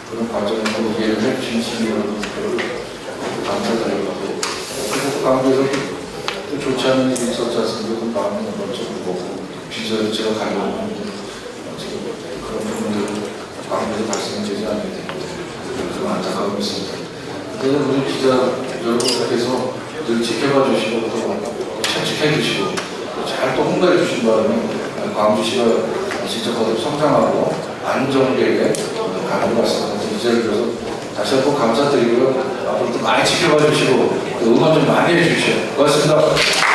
그런 과정에 또 이해를 해주신 시민 여러분들 감사드리고 또 광주에서 또 좋지 않은 일이 있었지 않습니까? 그 마음이 너무 좀 먹고 비서를 제가 가려고 하는데 지금 그런 부분들을 광주에서 발생되지 않게 됩니다. 좀 안타까움이 있습니다. 그래서 우리 기자 여러분들께서 늘 지켜봐 주시고 또 채찍해 주시고 잘 또 홍보해 주신 바람에 광주시가 진짜 거듭 성장하고 안정되게 가는 것 같습니다. 이 자리를 들어서 다시 한번 감사드리고요. 앞으로 또 많이 지켜봐 주시고 응원 좀 많이 해주십시오. 고맙습니다.